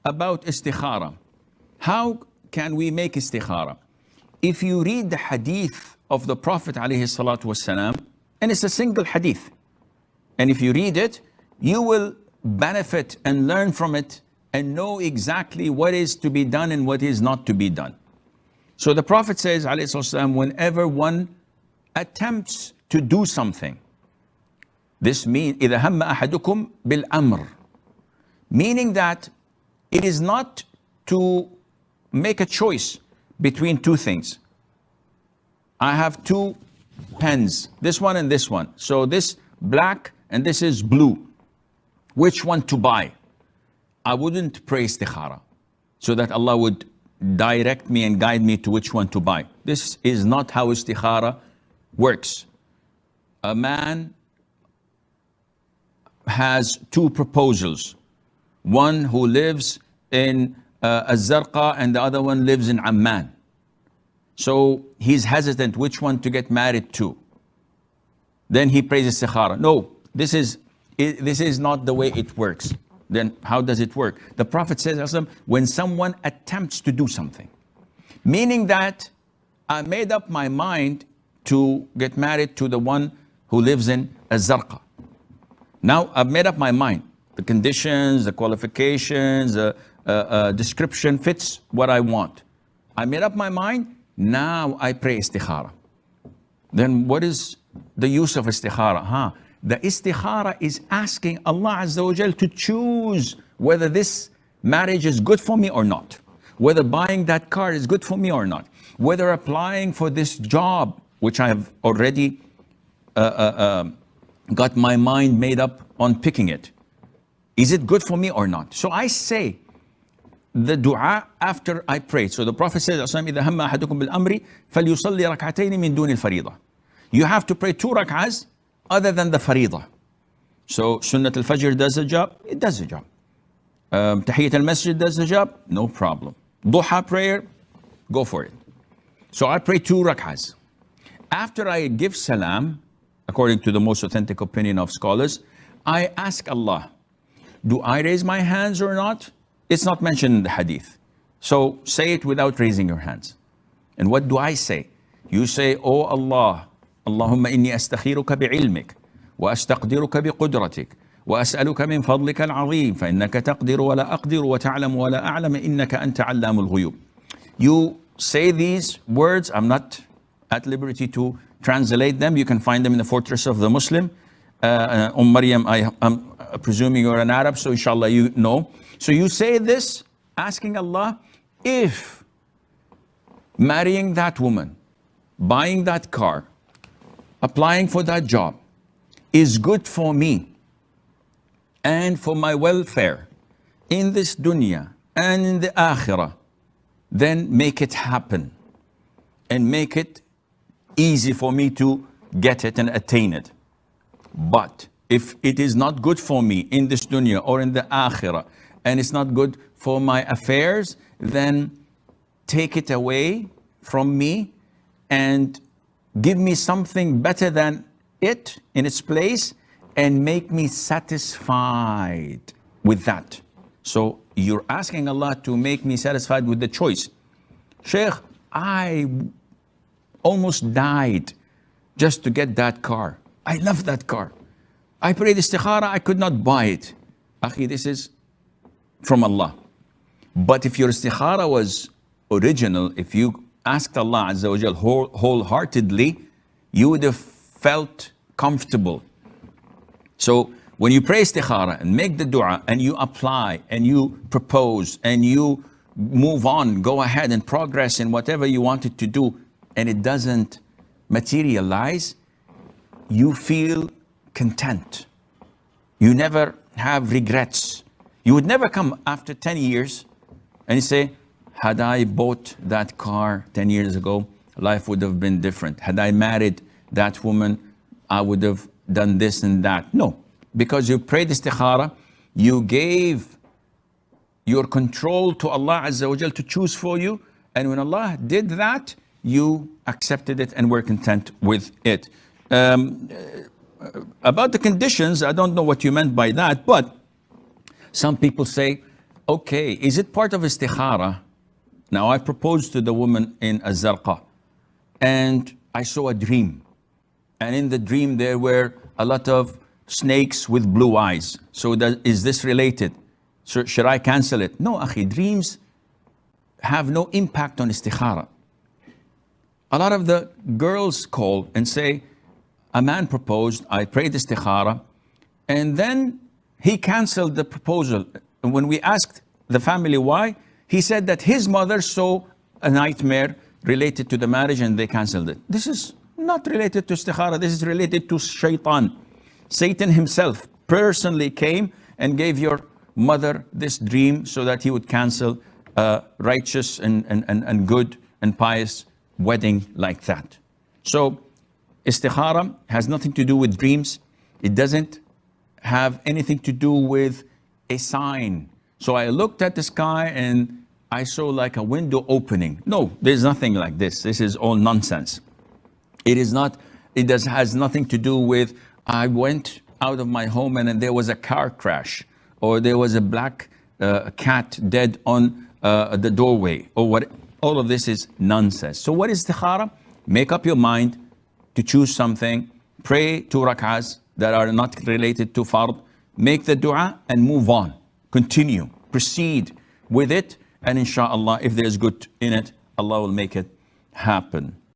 about istikhara. How can we make istikhara? If you read the hadith of the Prophet ﷺ, and it's a single hadith, and if you read it, you will benefit and learn from it and know exactly what is to be done and what is not to be done. So the Prophet says, ﷺ, whenever one attempts to do something, this means إِذَا هَمَّ أَحَدُكُمْ بِالْأَمْرِ, meaning that it is not to make a choice between two things. I have two pens, this one and this one. So this black and this is blue. Which one to buy? I wouldn't pray istikhara so that Allah would direct me and guide me to which one to buy. This is not how istikhara works. A man has two proposals. One who lives in Az-Zarqa and the other one lives in Amman. So he's hesitant which one to get married to. Then he prays istikhara. No, this is not the way it works. Then how does it work? The Prophet says, when someone attempts to do something, meaning that I made up my mind to get married to the one who lives in Az-Zarqa. Now I've made up my mind. The conditions, the qualifications, the description fits what I want. I made up my mind. Now I pray istikhara. Then what is the use of istikhara? The istikhara is asking Allah Azza wa Jal to choose whether this marriage is good for me or not. Whether buying that car is good for me or not. Whether applying for this job, which I have already got my mind made up on picking it. Is it good for me or not? So I say the dua after I pray. So the Prophet says, إِذَا هَمَّ أَحَدُكُمْ بِالْأَمْرِ فَلْيُصَلِّ رَكْعَتَيْنِ مِن دُونِ الْفَرِيضَةِ. You have to pray 2 rak'ahs other than the faridah. So Sunnat al-Fajr does the job, it does the job. Tahiyyat al-Masjid does the job, no problem. Duha prayer, go for it. So I pray 2 rak'ahs. After I give salam, according to the most authentic opinion of scholars, I ask Allah, do I raise my hands or not? It's not mentioned in the hadith. So say it without raising your hands. And what do I say? You say, Oh Allah, Allahumma inni astakhiruka bi'ilmik, wa astaqdiruka biqudratik, wa as'aluka min fadlika al-azim, fa innaka taqdiru wa la aqdiru wa ta'lamu wa la a'lamu innaka anta 'allamul ghuyub. You say these words. I'm at liberty to translate them. You can find them in the Fortress of the Muslim. Maryam, I'm presuming you're an Arab, so inshallah you know. So you say this, asking Allah, if marrying that woman, buying that car, applying for that job is good for me and for my welfare in this dunya and in the akhirah, then make it happen and make it easy for me to get it and attain it. But if it is not good for me in this dunya or in the akhirah, and it's not good for my affairs, then take it away from me and give me something better than it in its place and make me satisfied with that. So you're asking Allah to make me satisfied with the choice. Sheikh, I almost died just to get that car. I love that car. I prayed istikhara, I could not buy it. Akhi, this is from Allah. But if your istikhara was original, if you asked Allah Azza wa Jal wholeheartedly, you would have felt comfortable. So when you pray istikhara and make the dua and you apply and you propose and you move on, go ahead and progress in whatever you wanted to do, and it doesn't materialize, you feel content. You never have regrets. You would never come after 10 years and you say, had I bought that car 10 years ago, life would have been different. Had I married that woman, I would have done this and that. No, because you prayed istikhara, you gave your control to Allah Azza wa Jal to choose for you, and when Allah did that, you accepted it and were content with it. About the conditions, I don't know what you meant by that, but some people say, Okay, is it part of istikhara? Now I proposed to the woman in Az-Zarqa and I saw a dream. And in the dream there were a lot of snakes with blue eyes. So is this related? So should I cancel it? No, akhi, dreams have no impact on istikhara. A lot of the girls call and say, a man proposed, I prayed istikhara, and then he canceled the proposal. And when we asked the family why, he said that his mother saw a nightmare related to the marriage and they canceled it. This is not related to istikhara, this is related to shaitan. Satan himself personally came and gave your mother this dream so that he would cancel a righteous and good and pious wedding like that. So istikhara has nothing to do with dreams. It doesn't have anything to do with a sign. So I looked at the sky and I saw like a window opening. No, there's nothing like this. This is all nonsense. It is not, has nothing to do with I went out of my home and then there was a car crash or there was a black cat dead on the doorway or what. All of this is nonsense. So what is istikhara? Make up your mind to choose something, pray 2 rak'ahs that are not related to fard, make the dua and move on. Continue, proceed with it, and inshallah, if there's good in it, Allah will make it happen.